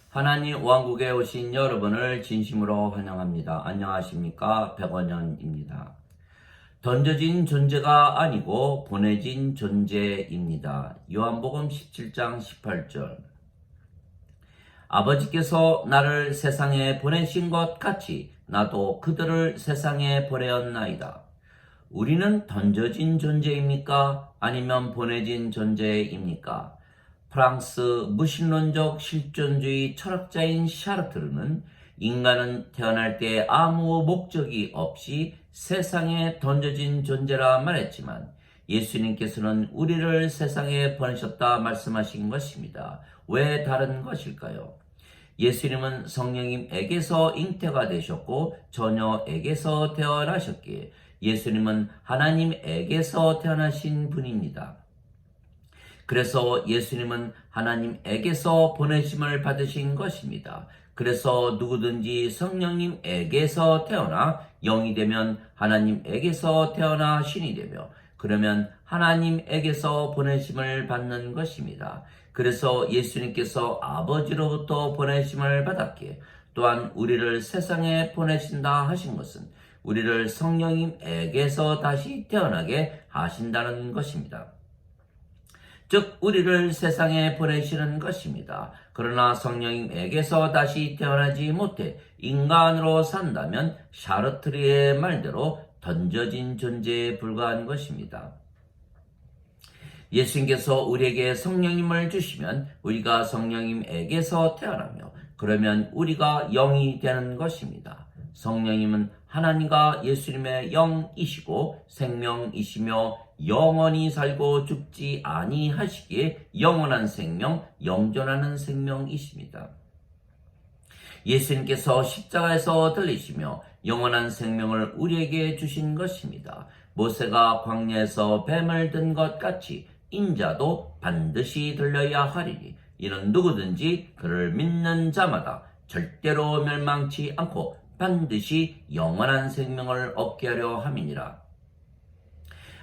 하나님 왕국에 오신 여러분을 진심으로 환영합니다. 안녕하십니까? 백원현입니다. 던져진 존재가 아니고 보내진 존재입니다. 요한복음 17장 18절. 아버지께서 나를 세상에 보내신 것 같이 나도 그들을 세상에 보내었나이다. 우리는 던져진 존재입니까? 아니면 보내진 존재입니까? 프랑스 무신론적 실존주의 철학자인 샤르트르는 인간은 태어날 때 아무 목적이 없이 세상에 던져진 존재라 말했지만 예수님께서는 우리를 세상에 보내셨다 말씀하신 것입니다. 왜 다른 것일까요? 예수님은 성령님에게서 잉태가 되셨고 처녀에게서 태어나셨기에 예수님은 하나님에게서 태어나신 분입니다. 그래서 예수님은 하나님에게서 보내심을 받으신 것입니다. 그래서 누구든지 성령님에게서 태어나 영이 되면 하나님에게서 태어나 신이 되며 그러면 하나님에게서 보내심을 받는 것입니다. 그래서 예수님께서 아버지로부터 보내심을 받았기에 또한 우리를 세상에 보내신다 하신 것은 우리를 성령님에게서 다시 태어나게 하신다는 것입니다. 즉 우리를 세상에 보내시는 것입니다. 그러나 성령님에게서 다시 태어나지 못해 인간으로 산다면 샤르트르의 말대로 던져진 존재에 불과한 것입니다. 예수님께서 우리에게 성령님을 주시면 우리가 성령님에게서 태어나며 그러면 우리가 영이 되는 것입니다. 성령님은 하나님과 예수님의 영이시고 생명이시며 영원히 살고 죽지 아니하시기에 영원한 생명, 영존하는 생명이십니다. 예수님께서 십자가에서 들리시며 영원한 생명을 우리에게 주신 것입니다. 모세가 광야에서 뱀을 든 것 같이 인자도 반드시 들려야 하리니 이는 누구든지 그를 믿는 자마다 절대로 멸망치 않고 반드시 영원한 생명을 얻게 하려 함이니라.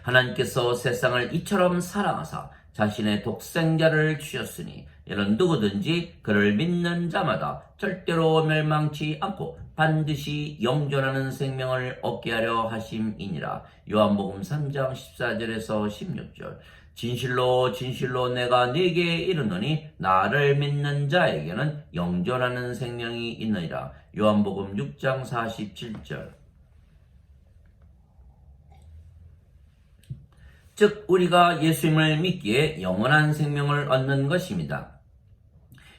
하나님께서 세상을 이처럼 사랑하사 자신의 독생자를 주셨으니 이는 누구든지 그를 믿는 자마다 절대로 멸망치 않고 반드시 영존하는 생명을 얻게 하려 하심이니라. 요한복음 3장 14절에서 16절. 진실로 진실로 내가 네게 이르노니 나를 믿는 자에게는 영존하는 생명이 있느니라. 요한복음 6장 47절. 즉 우리가 예수님을 믿기에 영원한 생명을 얻는 것입니다.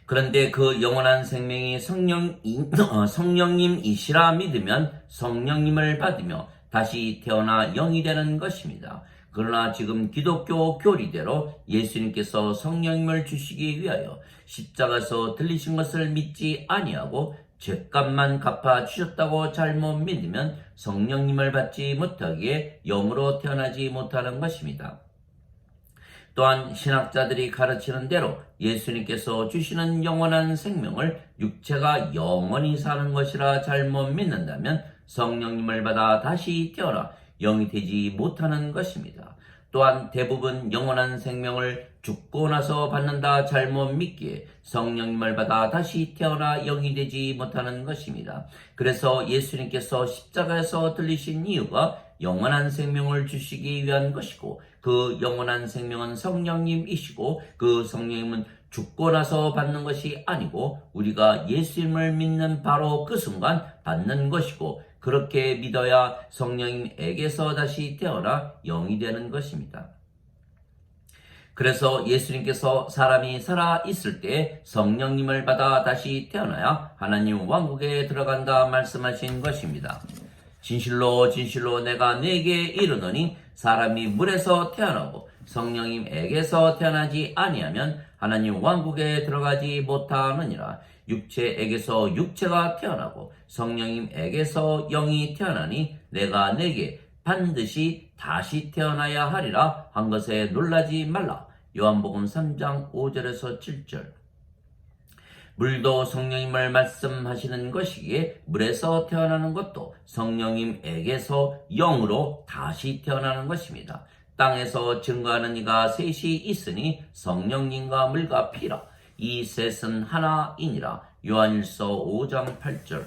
그런데 그 영원한 생명이 성령님이시라 믿으면 성령님을 받으며 다시 태어나 영이 되는 것입니다. 그러나 지금 기독교 교리대로 예수님께서 성령님을 주시기 위하여 십자가에서 들리신 것을 믿지 아니하고 죄값만 갚아 주셨다고 잘못 믿으면 성령님을 받지 못하기에 영으로 태어나지 못하는 것입니다. 또한 신학자들이 가르치는 대로 예수님께서 주시는 영원한 생명을 육체가 영원히 사는 것이라 잘못 믿는다면 성령님을 받아 다시 태어나 영이 되지 못하는 것입니다. 또한 대부분 영원한 생명을 죽고 나서 받는다 잘못 믿기에 성령님을 받아 다시 태어나 영이 되지 못하는 것입니다. 그래서 예수님께서 십자가에서 들리신 이유가 영원한 생명을 주시기 위한 것이고 그 영원한 생명은 성령님이시고 그 성령님은 죽고 나서 받는 것이 아니고 우리가 예수님을 믿는 바로 그 순간 받는 것이고 그렇게 믿어야 성령님에게서 다시 태어나 영이 되는 것입니다. 그래서 예수님께서 사람이 살아 있을 때 성령님을 받아 다시 태어나야 하나님 왕국에 들어간다 말씀하신 것입니다. 진실로 진실로 내가 네게 이르노니 사람이 물에서 태어나고 성령님에게서 태어나지 아니하면 하나님 왕국에 들어가지 못하느니라. 육체에게서 육체가 태어나고 성령님에게서 영이 태어나니 내가 네게 반드시 다시 태어나야 하리라 한 것에 놀라지 말라. 요한복음 3장 5절에서 7절. 물도 성령님을 말씀하시는 것이기에 물에서 태어나는 것도 성령님에게서 영으로 다시 태어나는 것입니다. 땅에서 증거하는 이가 셋이 있으니 성령님과 물과 피라. 이 셋은 하나이니라. 요한일서 5장 8절.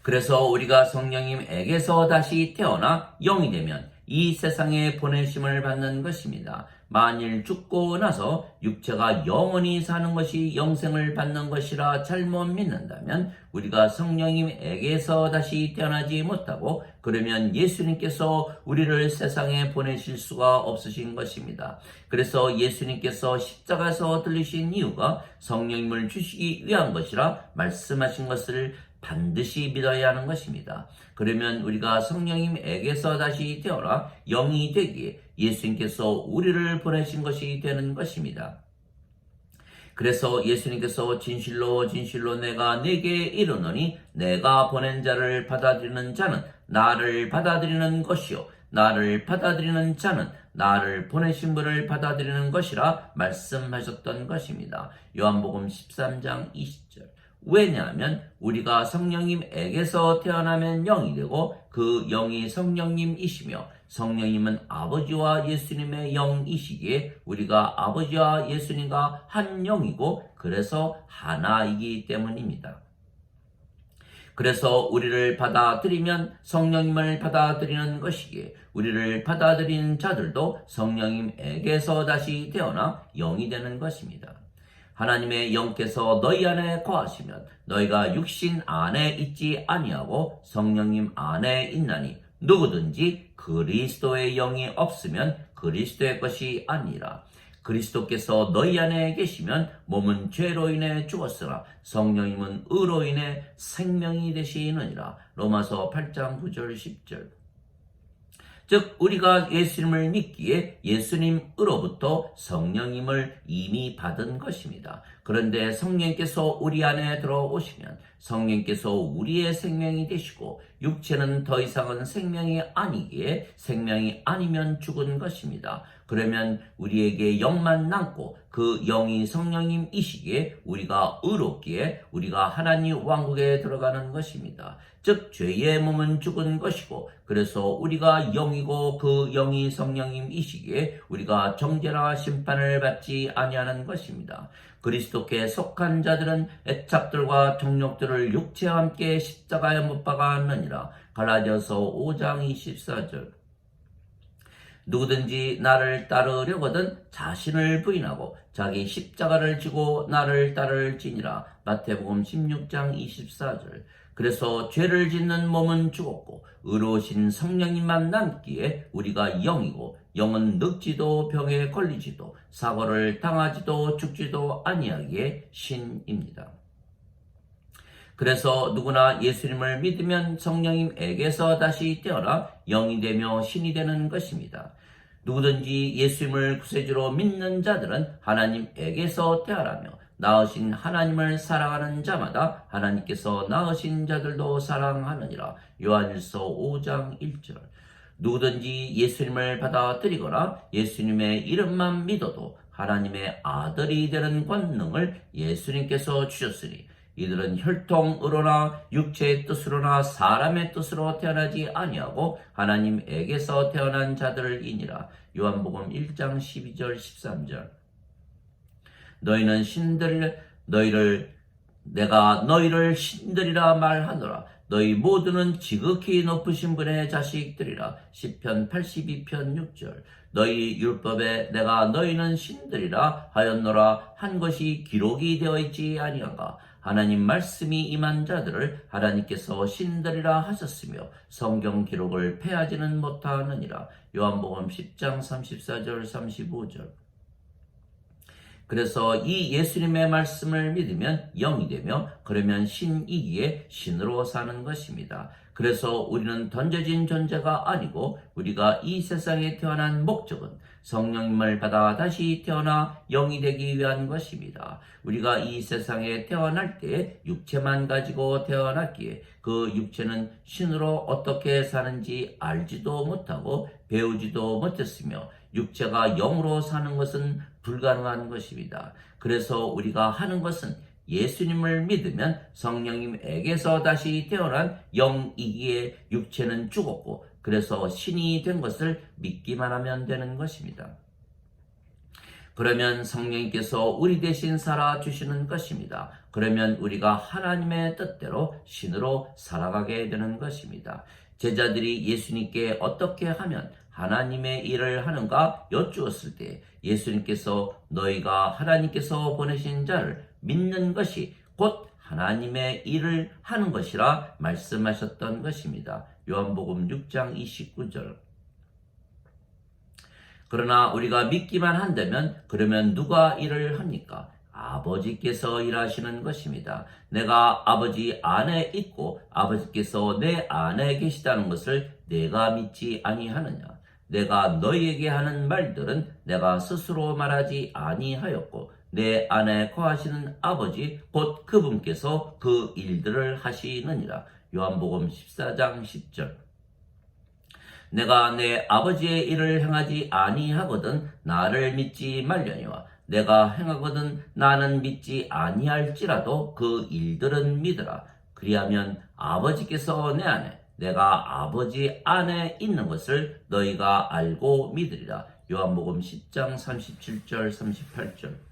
그래서 우리가 성령님에게서 다시 태어나 영이 되면 이 세상에 보내심을 받는 것입니다. 만일 죽고 나서 육체가 영원히 사는 것이 영생을 받는 것이라 잘못 믿는다면 우리가 성령님에게서 다시 태어나지 못하고 그러면 예수님께서 우리를 세상에 보내실 수가 없으신 것입니다. 그래서 예수님께서 십자가에서 들리신 이유가 성령님을 주시기 위한 것이라 말씀하신 것을 반드시 믿어야 하는 것입니다. 그러면 우리가 성령님에게서 다시 태어나 영이 되기에 예수님께서 우리를 보내신 것이 되는 것입니다. 그래서 예수님께서 진실로 진실로 내가 네게 이르노니 내가 보낸 자를 받아들이는 자는 나를 받아들이는 것이요 나를 받아들이는 자는 나를 보내신 분을 받아들이는 것이라 말씀하셨던 것입니다. 요한복음 13장 20절. 왜냐하면 우리가 성령님에게서 태어나면 영이 되고 그 영이 성령님이시며 성령님은 아버지와 예수님의 영이시기에 우리가 아버지와 예수님과 한 영이고 그래서 하나이기 때문입니다. 그래서 우리를 받아들이면 성령님을 받아들이는 것이기에 우리를 받아들이는 자들도 성령님에게서 다시 태어나 영이 되는 것입니다. 하나님의 영께서 너희 안에 거하시면 너희가 육신 안에 있지 아니하고 성령님 안에 있나니 누구든지 그리스도의 영이 없으면 그리스도의 것이 아니라. 그리스도께서 너희 안에 계시면 몸은 죄로 인해 죽었으나 성령님은 의로 인해 생명이 되시느니라. 로마서 8장 9절 10절. 즉 우리가 예수님을 믿기에 예수님으로부터 성령님을 이미 받은 것입니다. 그런데 성령께서 우리 안에 들어오시면 성령께서 우리의 생명이 되시고 육체는 더 이상은 생명이 아니기에 생명이 아니면 죽은 것입니다. 그러면 우리에게 영만 남고 그 영이 성령님이시기에 우리가 의롭기에 우리가 하나님 왕국에 들어가는 것입니다. 즉 죄의 몸은 죽은 것이고 그래서 우리가 영이고 그 영이 성령님이시기에 우리가 정죄나 심판을 받지 아니하는 것입니다. 그리스도께 속한 자들은 애착들과 정욕들을 육체와 함께 십자가에 못 박았느니라. 갈라디아서 5장 24절. 누구든지 나를 따르려거든 자신을 부인하고 자기 십자가를 지고 나를 따를지니라. 마태복음 16장 24절. 그래서 죄를 짓는 몸은 죽었고 의로우신 성령님만 남기에 우리가 영이고 영은 늙지도 병에 걸리지도 사고를 당하지도 죽지도 아니하기에 신입니다. 그래서 누구나 예수님을 믿으면 성령님에게서 다시 태어나 영이 되며 신이 되는 것입니다. 누구든지 예수님을 구세주로 믿는 자들은 하나님에게서 태어나며 낳으신 하나님을 사랑하는 자마다 하나님께서 낳으신 자들도 사랑하느니라. 요한일서 5장 1절. 누구든지 예수님을 받아들이거나 예수님의 이름만 믿어도 하나님의 아들이 되는 권능을 예수님께서 주셨으니 이들은 혈통으로나 육체의 뜻으로나 사람의 뜻으로 태어나지 아니하고 하나님에게서 태어난 자들이니라. 요한복음 1장 12절 13절. 내가 너희를 신들이라 말하노라. 너희 모두는 지극히 높으신 분의 자식들이라. 시편 82편 6절. 너희 율법에 내가 너희는 신들이라 하였노라 한 것이 기록이 되어 있지 아니한가. 하나님 말씀이 임한 자들을 하나님께서 신들이라 하셨으며 성경 기록을 패하지는 못하느니라. 요한복음 10장 34절 35절. 그래서 이 예수님의 말씀을 믿으면 영이 되며 그러면 신이기에 신으로 사는 것입니다. 그래서 우리는 던져진 존재가 아니고 우리가 이 세상에 태어난 목적은 성령님을 받아 다시 태어나 영이 되기 위한 것입니다. 우리가 이 세상에 태어날 때 육체만 가지고 태어났기에 그 육체는 신으로 어떻게 사는지 알지도 못하고 배우지도 못했으며 육체가 영으로 사는 것은 불가능한 것입니다. 그래서 우리가 하는 것은 예수님을 믿으면 성령님에게서 다시 태어난 영이기에 육체는 죽었고 그래서 신이 된 것을 믿기만 하면 되는 것입니다. 그러면 성령님께서 우리 대신 살아주시는 것입니다. 그러면 우리가 하나님의 뜻대로 신으로 살아가게 되는 것입니다. 제자들이 예수님께 어떻게 하면 하나님의 일을 하는가 여쭈었을 때 예수님께서 너희가 하나님께서 보내신 자를 믿는 것이 곧 하나님의 일을 하는 것이라 말씀하셨던 것입니다. 요한복음 6장 29절. 그러나 우리가 믿기만 한다면 그러면 누가 일을 합니까? 아버지께서 일하시는 것입니다. 내가 아버지 안에 있고 아버지께서 내 안에 계시다는 것을 내가 믿지 아니하느냐? 내가 너희에게 하는 말들은 내가 스스로 말하지 아니하였고 내 안에 거하시는 아버지 곧 그분께서 그 일들을 하시느니라. 요한복음 14장 10절. 내가 내 아버지의 일을 행하지 아니하거든 나를 믿지 말려니와 내가 행하거든 나는 믿지 아니할지라도 그 일들은 믿으라. 그리하면 아버지께서 내 안에 내가 아버지 안에 있는 것을 너희가 알고 믿으리라. 요한복음 10장 37절 38절.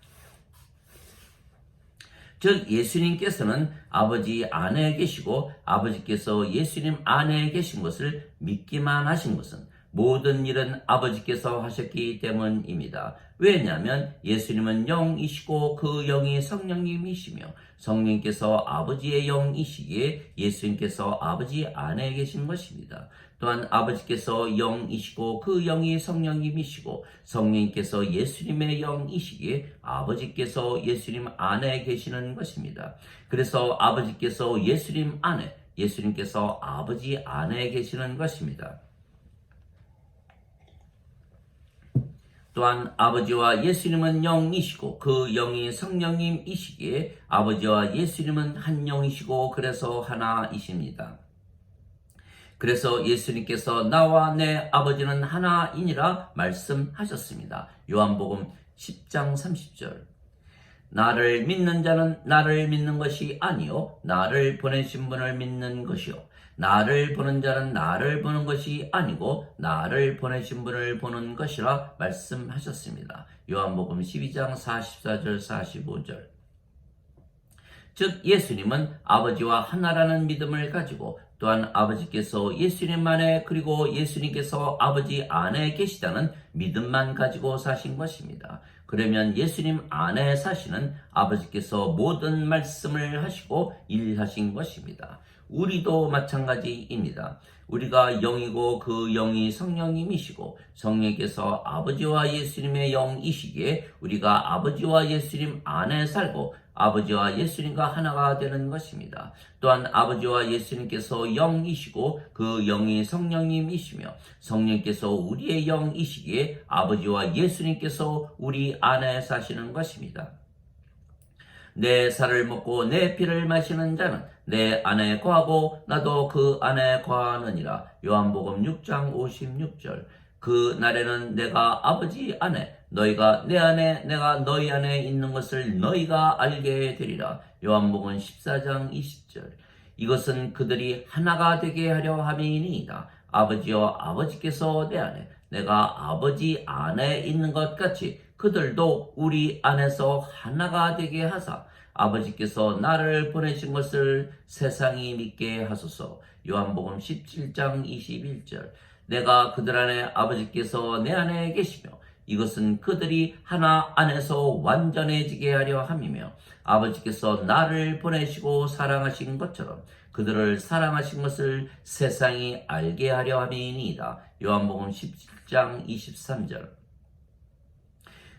즉 예수님께서는 아버지 안에 계시고 아버지께서 예수님 안에 계신 것을 믿기만 하신 것은 모든 일은 아버지께서 하셨기 때문입니다. 왜냐하면 예수님은 영이시고 그 영이 성령님이시며 성령께서 아버지의 영이시기에 예수님께서 아버지 안에 계신 것입니다. 또한 아버지께서 영이시고 그 영이 성령님이시고 성령께서 예수님의 영이시기에 아버지께서 예수님 안에 계시는 것입니다. 그래서 아버지께서 예수님 안에, 예수님께서 아버지 안에 계시는 것입니다. 또한 아버지와 예수님은 영이시고 그 영이 성령님이시기에 아버지와 예수님은 한 영이시고 그래서 하나이십니다. 그래서 예수님께서 나와 내 아버지는 하나이니라 말씀하셨습니다. 요한복음 10장 30절. 나를 믿는 자는 나를 믿는 것이 아니요 나를 보내신 분을 믿는 것이요 나를 보는 자는 나를 보는 것이 아니고 나를 보내신 분을 보는 것이라 말씀하셨습니다. 요한복음 12장 44절 45절. 즉 예수님은 아버지와 하나라는 믿음을 가지고 또한 아버지께서 예수님 안에 그리고 예수님께서 아버지 안에 계시다는 믿음만 가지고 사신 것입니다. 그러면 예수님 안에 사시는 아버지께서 모든 말씀을 하시고 일하신 것입니다. 우리도 마찬가지입니다. 우리가 영이고 그 영이 성령님이시고 성령께서 아버지와 예수님의 영이시기에 우리가 아버지와 예수님 안에 살고 아버지와 예수님과 하나가 되는 것입니다. 또한 아버지와 예수님께서 영이시고 그 영이 성령님이시며 성령께서 우리의 영이시기에 아버지와 예수님께서 우리 안에 사시는 것입니다. 내 살을 먹고 내 피를 마시는 자는 내 안에 거하고 나도 그 안에 거하느니라. 요한복음 6장 56절. 그 날에는 내가 아버지 안에 너희가 내 안에 내가 너희 안에 있는 것을 너희가 알게 되리라. 요한복음 14장 20절. 이것은 그들이 하나가 되게 하려 함이니이다. 아버지여 아버지께서 내 안에 내가 아버지 안에 있는 것 같이 그들도 우리 안에서 하나가 되게 하사 아버지께서 나를 보내신 것을 세상이 믿게 하소서. 요한복음 17장 21절. 내가 그들 안에 아버지께서 내 안에 계시며 이것은 그들이 하나 안에서 완전해지게 하려 함이며 아버지께서 나를 보내시고 사랑하신 것처럼 그들을 사랑하신 것을 세상이 알게 하려 함이니이다. 요한복음 17장 23절.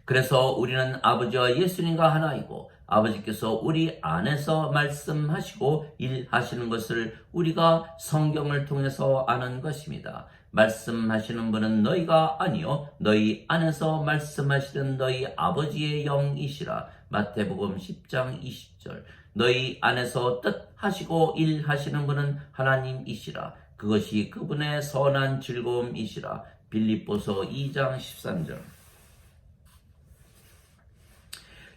그래서 우리는 아버지와 예수님과 하나이고 아버지께서 우리 안에서 말씀하시고 일하시는 것을 우리가 성경을 통해서 아는 것입니다. 말씀하시는 분은 너희가 아니요 너희 안에서 말씀하시는 너희 아버지의 영이시라. 마태복음 10장 20절. 너희 안에서 뜻하시고 일하시는 분은 하나님이시라. 그것이 그분의 선한 즐거움이시라. 빌립보서 2장 13절.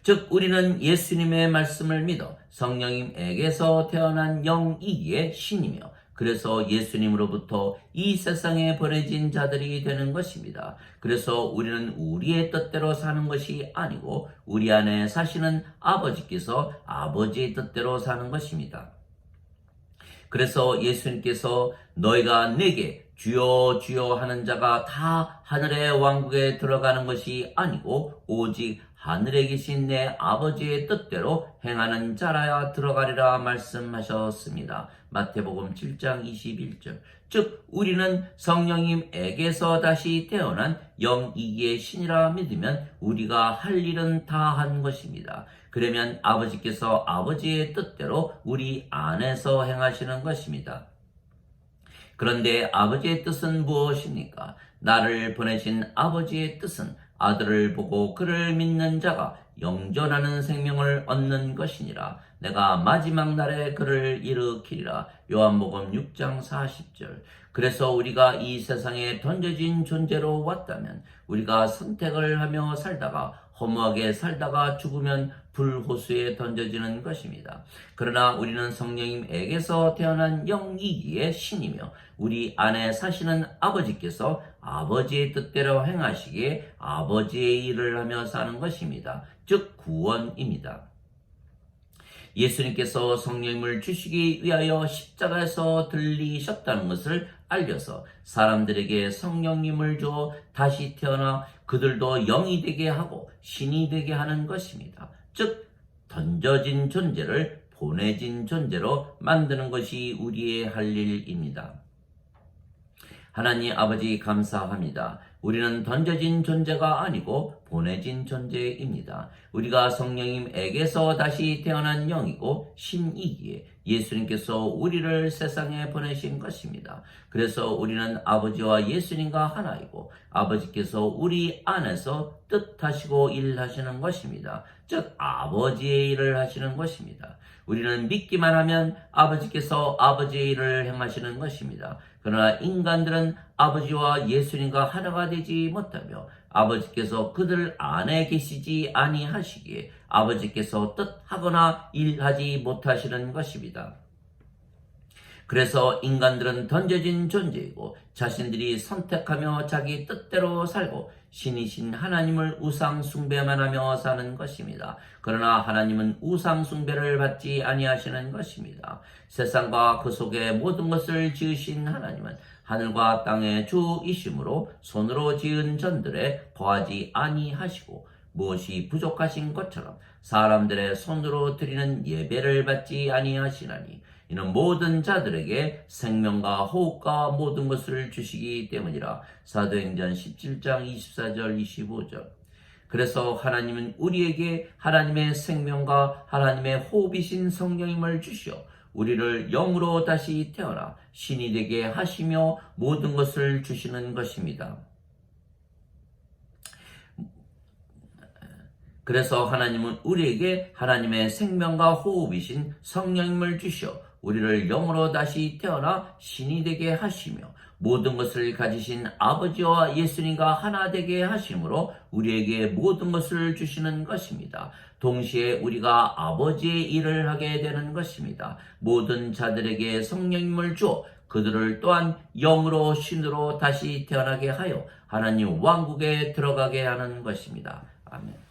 즉 우리는 예수님의 말씀을 믿어 성령님에게서 태어난 영이기에 신이며 그래서 예수님으로부터 이 세상에 보내진 자들이 되는 것입니다. 그래서 우리는 우리의 뜻대로 사는 것이 아니고 우리 안에 사시는 아버지께서 아버지의 뜻대로 사는 것입니다. 그래서 예수님께서 너희가 내게 주여 주여 하는 자가 다 하늘의 왕국에 들어가는 것이 아니고 오직 하늘에 계신 내 아버지의 뜻대로 행하는 자라야 들어가리라 말씀하셨습니다. 마태복음 7장 21절. 즉 우리는 성령님에게서 다시 태어난 영이기의 신이라 믿으면 우리가 할 일은 다 한 것입니다. 그러면 아버지께서 아버지의 뜻대로 우리 안에서 행하시는 것입니다. 그런데 아버지의 뜻은 무엇입니까? 나를 보내신 아버지의 뜻은 아들을 보고 그를 믿는 자가 영존하는 생명을 얻는 것이니라. 내가 마지막 날에 그를 일으키리라. 요한복음 6장 40절. 그래서 우리가 이 세상에 던져진 존재로 왔다면 우리가 선택을 하며 살다가 허무하게 살다가 죽으면 불호수에 던져지는 것입니다. 그러나 우리는 성령님에게서 태어난 영이기에 신이며 우리 안에 사시는 아버지께서 아버지의 뜻대로 행하시기에 아버지의 일을 하며 사는 것입니다. 즉 구원입니다. 예수님께서 성령님을 주시기 위하여 십자가에서 들리셨다는 것을 알려서 사람들에게 성령님을 주어 다시 태어나 그들도 영이 되게 하고 신이 되게 하는 것입니다. 즉 던져진 존재를 보내진 존재로 만드는 것이 우리의 할 일입니다. 하나님 아버지 감사합니다. 우리는 던져진 존재가 아니고 보내진 존재입니다. 우리가 성령님에게서 다시 태어난 영이고 신이기에 예수님께서 우리를 세상에 보내신 것입니다. 그래서 우리는 아버지와 예수님과 하나이고 아버지께서 우리 안에서 뜻하시고 일하시는 것입니다. 즉 아버지의 일을 하시는 것입니다. 우리는 믿기만 하면 아버지께서 아버지의 일을 행하시는 것입니다. 그러나 인간들은 아버지와 예수님과 하나가 되지 못하며 아버지께서 그들 안에 계시지 아니하시기에 아버지께서 뜻하거나 일하지 못하시는 것입니다. 그래서 인간들은 던져진 존재이고 자신들이 선택하며 자기 뜻대로 살고 신이신 하나님을 우상 숭배만 하며 사는 것입니다. 그러나 하나님은 우상 숭배를 받지 아니하시는 것입니다. 세상과 그 속에 모든 것을 지으신 하나님은 하늘과 땅의 주이심으로 손으로 지은 전들에 거하지 아니하시고 무엇이 부족하신 것처럼 사람들의 손으로 드리는 예배를 받지 아니하시나니 이는 모든 자들에게 생명과 호흡과 모든 것을 주시기 때문이라. 사도행전 17장 24절 25절. 그래서 하나님은 우리에게 하나님의 생명과 하나님의 호흡이신 성령님을 주시어 우리를 영으로 다시 태어나 신이 되게 하시며 모든 것을 주시는 것입니다. 그래서 하나님은 우리에게 하나님의 생명과 호흡이신 성령님을 주시어 우리를 영으로 다시 태어나 신이 되게 하시며 모든 것을 가지신 아버지와 예수님과 하나 되게 하심으로 우리에게 모든 것을 주시는 것입니다. 동시에 우리가 아버지의 일을 하게 되는 것입니다. 모든 자들에게 성령님을 주어 그들을 또한 영으로 신으로 다시 태어나게 하여 하나님 왕국에 들어가게 하는 것입니다. 아멘.